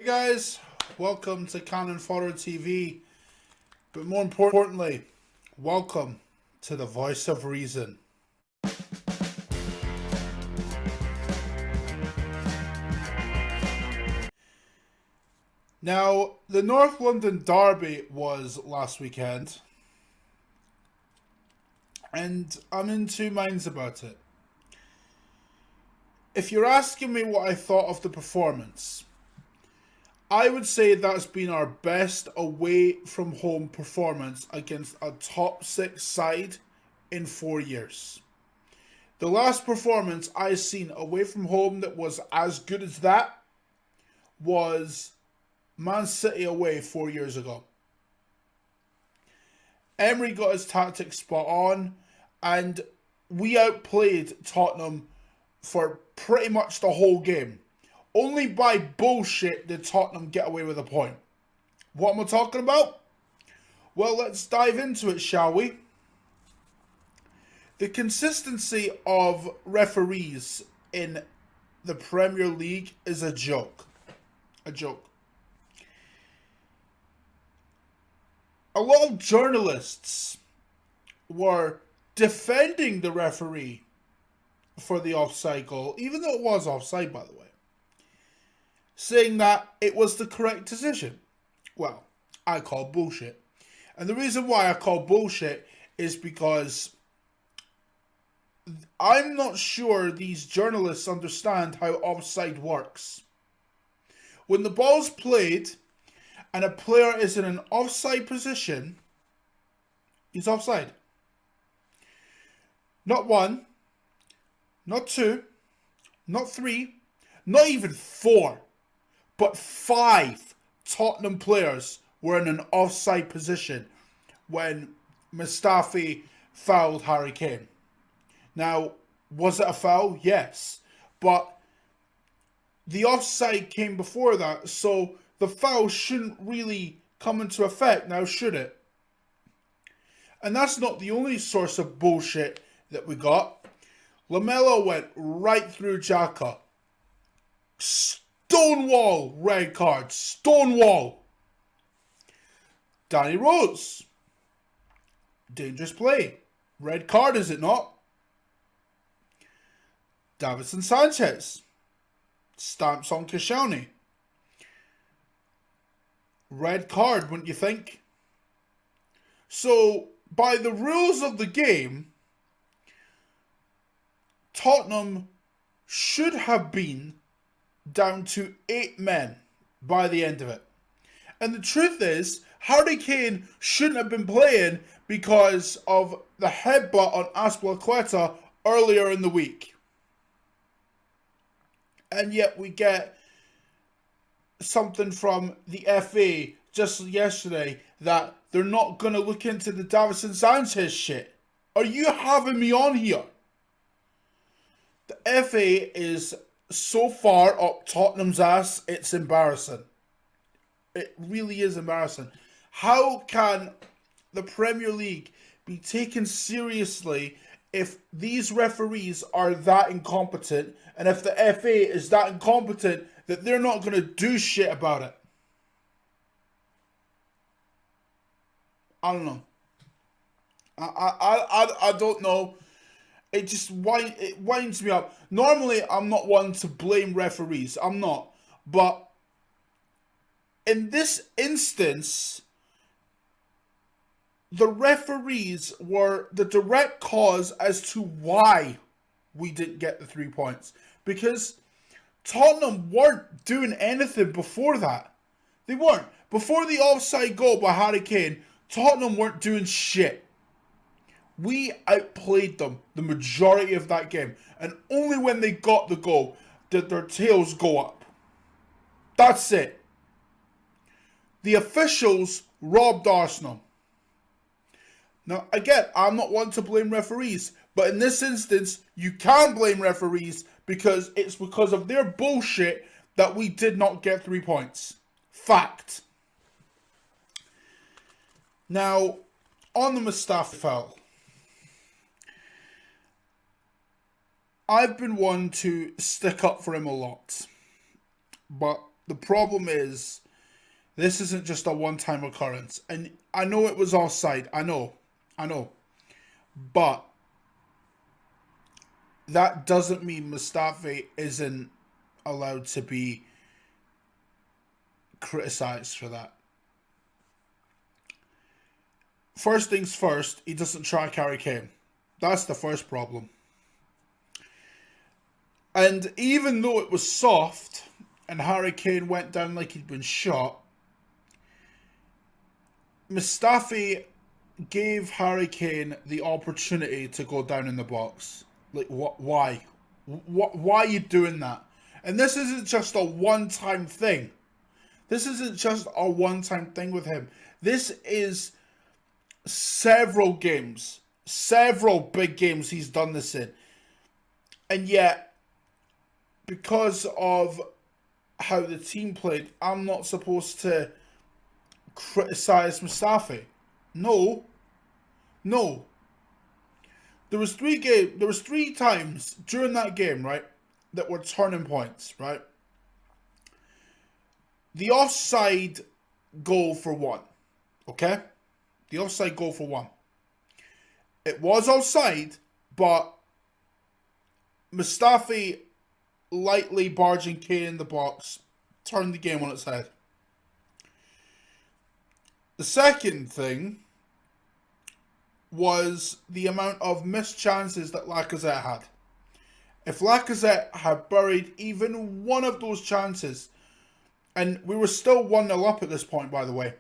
Hey guys, welcome to Cannon Fodder TV, but more importantly, welcome to the voice of reason. Now, the North London Derby was last weekend, and I'm in two minds about it. If you're asking me what I thought of the performance, I would say that's been our best away from home performance against a top 6 side in 4 years. The last performance I've seen away from home that was as good as that was Man City away 4 years ago. Emery got his tactics spot on, and we outplayed Tottenham for pretty much the whole game. Only by bullshit did Tottenham get away with a point. What am I talking about? Well, let's dive into it, shall we? The consistency of referees in the Premier League is a joke. A joke. A lot of journalists were defending the referee for the offside goal, even though it was offside, by the way, saying that it was the correct decision. Well, I call bullshit. And the reason why I call bullshit is because I'm not sure these journalists understand how offside works. When the ball's played and a player is in an offside position, he's offside. Not one, not two, not three, not even four, but 5 Tottenham players were in an offside position when Mustafi fouled Harry Kane. Now, was it a foul? Yes. But the offside came before that, so the foul shouldn't really come into effect now, should it? And that's not the only source of bullshit that we got. Lamela went right through Xhaka. Stonewall red card. Stonewall. Danny Rose. Dangerous play. Red card, is it not? Davinson Sanchez. Stamps on Koscielny. Red card, wouldn't you think? So, by the rules of the game, Tottenham should have been down to 8 men by the end of it. And the truth is, Harry Kane shouldn't have been playing because of the headbutt on Azpilicueta earlier in the week. And yet we get something from the FA just yesterday that they're not going to look into the Davinson Sanchez shit. Are you having me on here? The FA is so far up Tottenham's ass, it's embarrassing. It really is embarrassing. How can the Premier League be taken seriously if these referees are that incompetent, and if the FA is that incompetent that they're not going to do shit about it? I don't know. I don't know. It just winds me up. Normally, I'm not one to blame referees. I'm not. But in this instance, the referees were the direct cause as to why we didn't get the 3 points. Because Tottenham weren't doing anything before that. They weren't. Before the offside goal by Harry Kane, Tottenham weren't doing shit. We outplayed them the majority of that game. And only when they got the goal did their tails go up. That's it. The officials robbed Arsenal. Now, again, I'm not one to blame referees. But in this instance, you can blame referees because it's because of their bullshit that we did not get 3 points. Fact. Now, on the Mustafi foul. I've been one to stick up for him a lot. But The problem is, this isn't just a one-time occurrence. And I know it was offside. I know. But that doesn't mean Mustafi isn't allowed to be criticised for that. First things first, he doesn't try Harry Kane. That's the first problem. And even though it was soft and Harry Kane went down like he'd been shot, Mustafi gave Harry Kane the opportunity to go down in the box. Like, why? Why are you doing that? And this isn't just a one-time thing. This isn't just a one-time thing with him. This is several games, several big games he's done this in. And yet, because of how the team played, I'm not supposed to criticise Mustafi. No. There was three times during that game, right, that were turning points, right? The offside goal for one, okay? The offside goal for one. It was offside, but Mustafi lightly barging Kane in the box turned the game on its head. The second thing was the amount of missed chances that Lacazette had. If Lacazette had buried even one of those chances, and we were still 1-0 up at this point, by the way.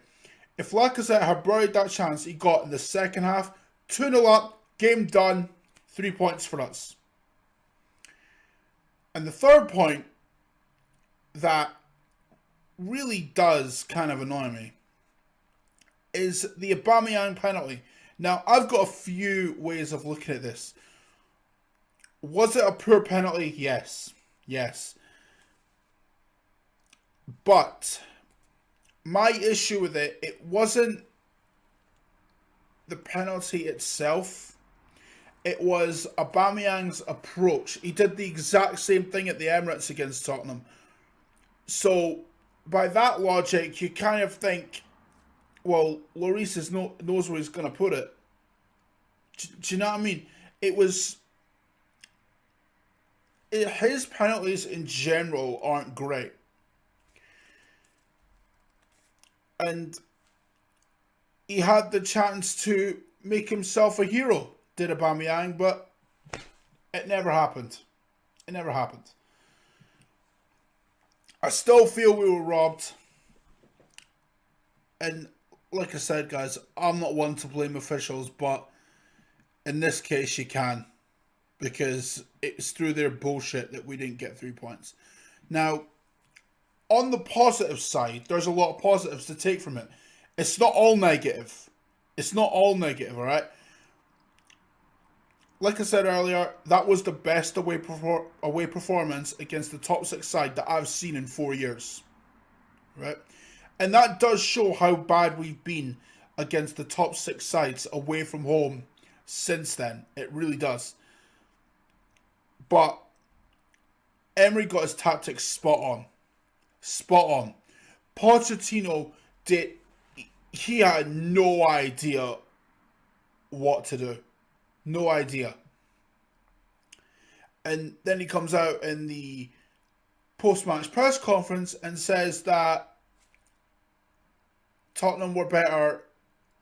If Lacazette had buried that chance he got in the second half, 2-0 up, game done, 3 points for us. And the third point that really does kind of annoy me is the Aubameyang penalty. Now, I've got a few ways of looking at this. Was it a poor penalty? Yes. But my issue with it wasn't the penalty itself. It was Aubameyang's approach. He did the exact same thing at the Emirates against Tottenham. So, by that logic, you kind of think, well, Lloris knows where he's going to put it. Do you know what I mean? His penalties in general aren't great. And he had the chance to make himself a hero, did Aubameyang, but it never happened. I still feel we were robbed. And like I said, guys, I'm not one to blame officials, but in this case you can. Because it's through their bullshit that we didn't get 3 points. Now, on the positive side, there's a lot of positives to take from it. It's not all negative. Alright? Like I said earlier, that was the best away performance against the top 6 side that I've seen in 4 years. Right? And that does show how bad we've been against the top 6 sides away from home since then. It really does. But Emery got his tactics spot on. Pochettino he had no idea what to do. No idea. And then he comes out in the post-match press conference and says that Tottenham were better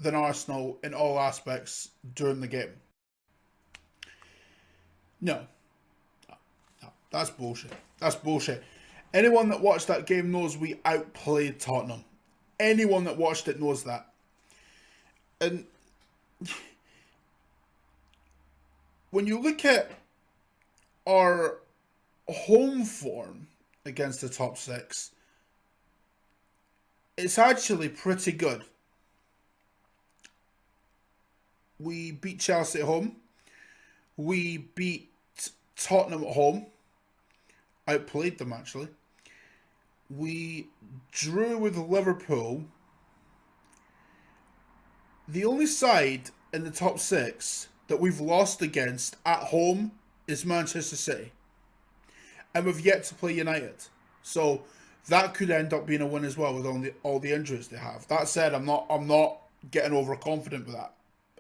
than Arsenal in all aspects during the game. No, that's bullshit. Anyone that watched that game knows we outplayed Tottenham. Anyone that watched it knows that. And when you look at our home form against the top 6, it's actually pretty good. We beat Chelsea at home. We beat Tottenham at home. Outplayed them, actually. We drew with Liverpool. The only side in the top 6 that we've lost against at home is Manchester City. And we've yet to play United. So, that could end up being a win as well with all the injuries they have. That said, I'm not getting overconfident with that.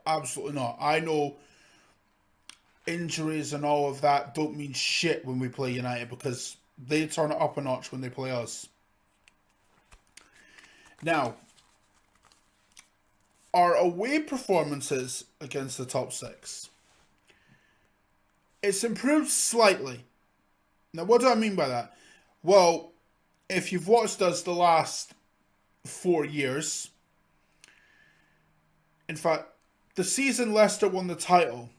Absolutely not. I know injuries and all of that don't mean shit when we play United, because they turn it up a notch when they play us. Now, our away performances against the top six. It's improved slightly. Now, what do I mean by that? Well, if you've watched us the last 4 years, in fact, the season Leicester won the title,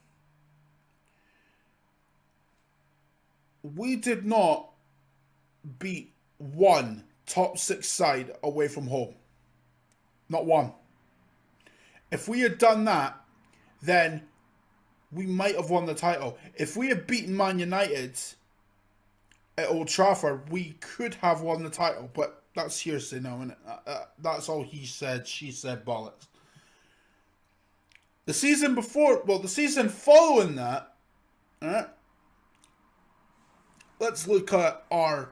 we did not beat one top six side away from home. Not one. If we had done that, then we might have won the title. If we had beaten Man United at Old Trafford, we could have won the title. But that's hearsay now, isn't it? That's all he said, she said, bollocks. The season before, well, the season following that, let's look at our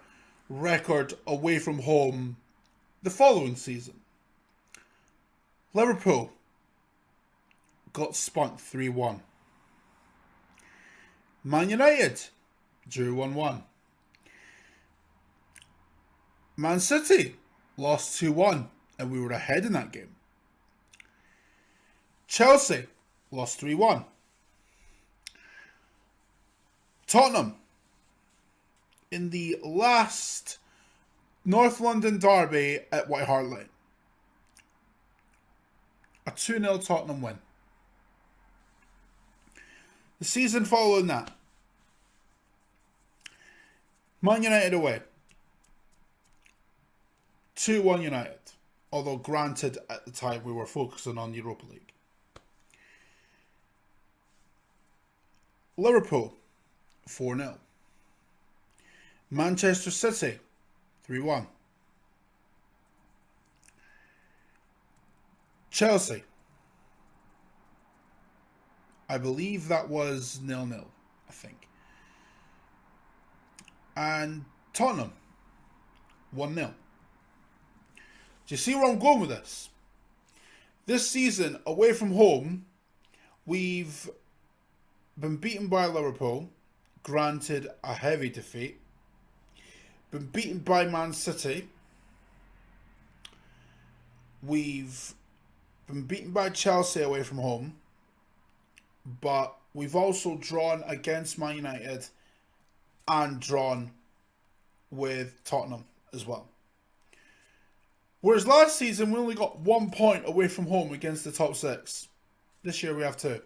record away from home the following season. Liverpool got spunked 3-1. Man United drew 1-1. Man City lost 2-1, and we were ahead in that game. Chelsea lost 3-1. Tottenham, in the last North London derby at White Hart Lane, a 2-0 Tottenham win. The season following that, Man United away, 2-1 United, although granted at the time we were focusing on Europa League. Liverpool, 4-0. Manchester City, 3-1. Chelsea, I believe that was 0-0, I think. And Tottenham, 1-0. Do you see where I'm going with this? This season, away from home, we've been beaten by Liverpool, granted a heavy defeat. Been beaten by Man City. We've been beaten by Chelsea away from home. But we've also drawn against Man United and drawn with Tottenham as well. Whereas last season we only got 1 point away from home against the top six. This year we have 2.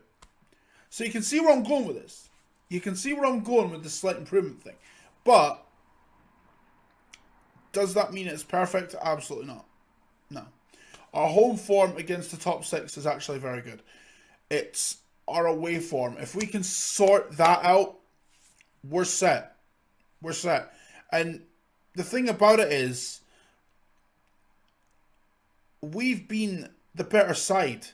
So you can see where I'm going with this. You can see where I'm going with the slight improvement thing. But does that mean it's perfect? Absolutely not. No. Our home form against the top six is actually very good. It's our away form. If we can sort that out, we're set. We're set. And the thing about it is, we've been the better side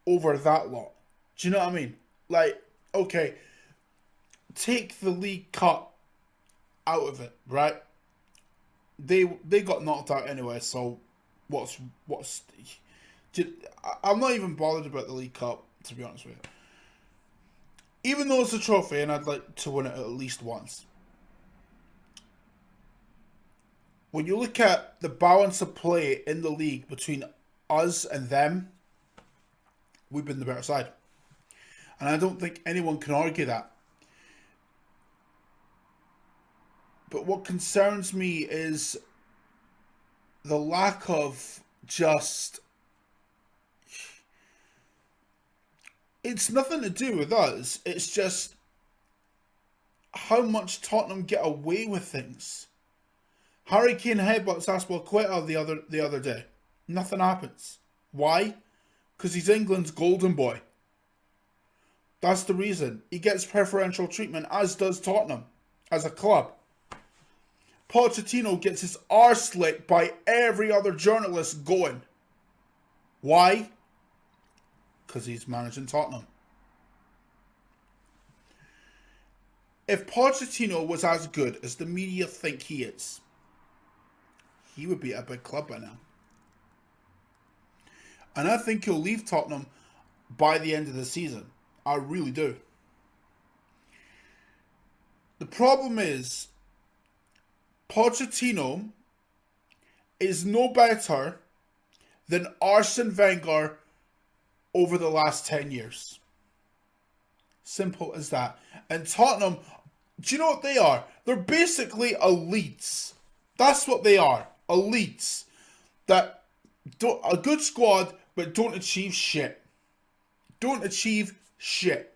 over that lot. Do you know what I mean? Like, okay, take the League Cup out of it, right? They got knocked out anyway, so I'm not even bothered about the League Cup, to be honest with you. Even though it's a trophy and I'd like to win it at least once. When you look at the balance of play in the league between us and them, we've been the better side. And I don't think anyone can argue that. But what concerns me is the lack of just... It's nothing to do with us. It's just how much Tottenham get away with things. Harry Kane headbutts Aspilicueta the other day. Nothing happens. Why? Because he's England's golden boy. That's the reason. He gets preferential treatment, as does Tottenham, as a club. Pochettino gets his arse licked by every other journalist going. Why? Because he's managing Tottenham. If Pochettino was as good as the media think he he would be at a big club by now. And I think he'll leave Tottenham by the end of the season. I really do. The problem is, Pochettino is no better than Arsene Wenger over the last 10 years. Simple as that. And Tottenham, do you know what they are? They're basically elites. That's what they are. Elites. That don't, a good squad, but don't achieve shit. Don't achieve shit.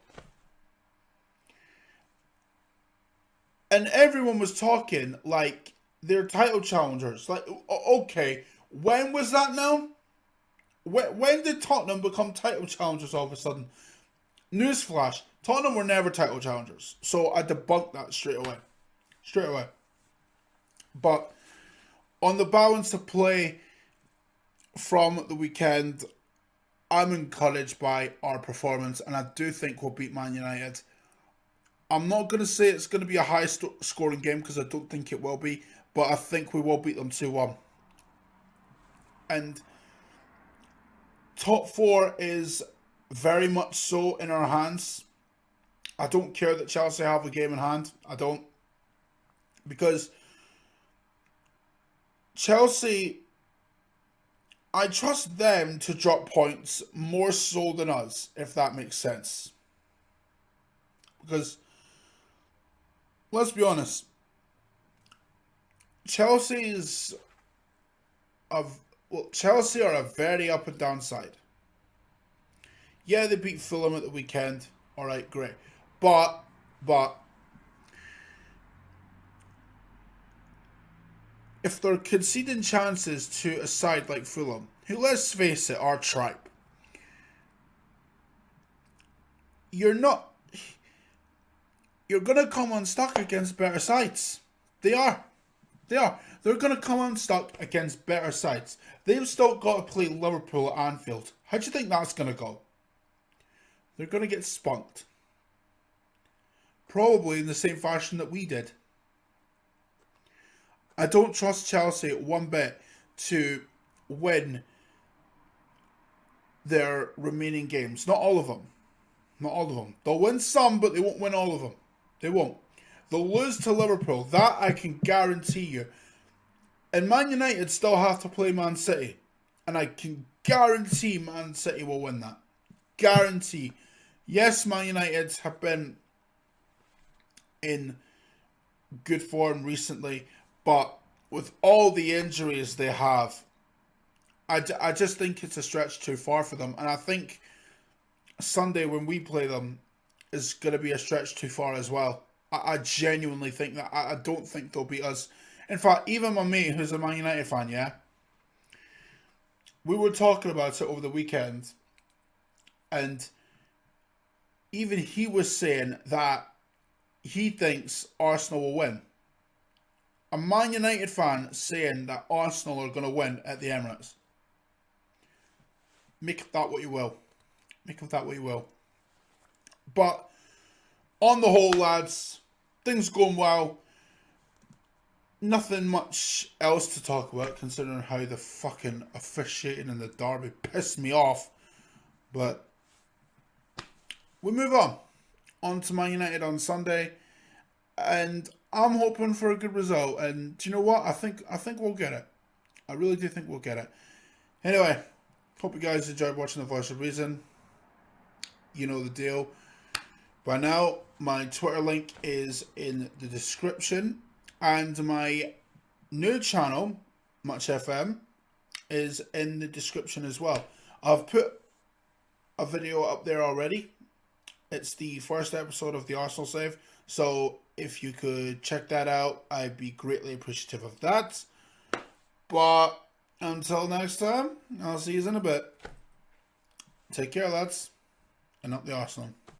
And everyone was talking like they're title challengers. Like, okay, when was that now? When did Tottenham become title challengers all of a sudden? Newsflash, Tottenham were never title challengers. So I debunked that straight away. Straight away. But on the balance of play from the weekend, I'm encouraged by our performance, and I do think we'll beat Man United. I'm not going to say it's going to be a high scoring game because I don't think it will be, but I think we will beat them 2-1. And top 4 is very much so in our hands. I don't care that Chelsea have a game in hand. I don't. Because Chelsea, I trust them to drop points more so than us, if that makes sense. Because, let's be honest, Chelsea are a very up and down side. Yeah, they beat Fulham at the weekend. Alright, great. But if they're conceding chances to a side like Fulham, who, let's face it, are tripe, you're going to come unstuck against better sides. They are. They're going to come unstuck against better sides. They've still got to play Liverpool at Anfield. How do you think that's going to go? They're going to get spunked. Probably in the same fashion that we did. I don't trust Chelsea one bit to win their remaining games. Not all of them. Not all of them. They'll win some, but they won't win all of them. They won't. They'll lose to Liverpool. That I can guarantee you. And Man United still have to play Man City. And I can guarantee Man City will win that. Guarantee. Yes, Man United have been in good form recently, but with all the injuries they have, I just think it's a stretch too far for them. And I think Sunday when we play them is going to be a stretch too far as well. I genuinely think that. I don't think they'll beat us. In fact, even my mate who's a Man United fan, yeah, we were talking about it over the weekend, and even he was saying that he thinks Arsenal will win. A Man United fan saying that Arsenal are going to win at the Emirates. Make of that what you will. Make of that what you will. But on the whole, lads, things going well. Nothing much else to talk about considering how the fucking officiating in the derby pissed me off. But we move on to Man United on Sunday, and I'm hoping for a good result. And do you know what? I think we'll get it. I really do think we'll get it. Anyway, hope you guys enjoyed watching The Voice of Reason. You know the deal. By now, my Twitter link is in the description, and my new channel, Much FM, is in the description as well. I've put a video up there already. It's the first episode of the Arsenal save, so if you could check that out, I'd be greatly appreciative of that. But until next time, I'll see you in a bit. Take care, lads, and up the Arsenal.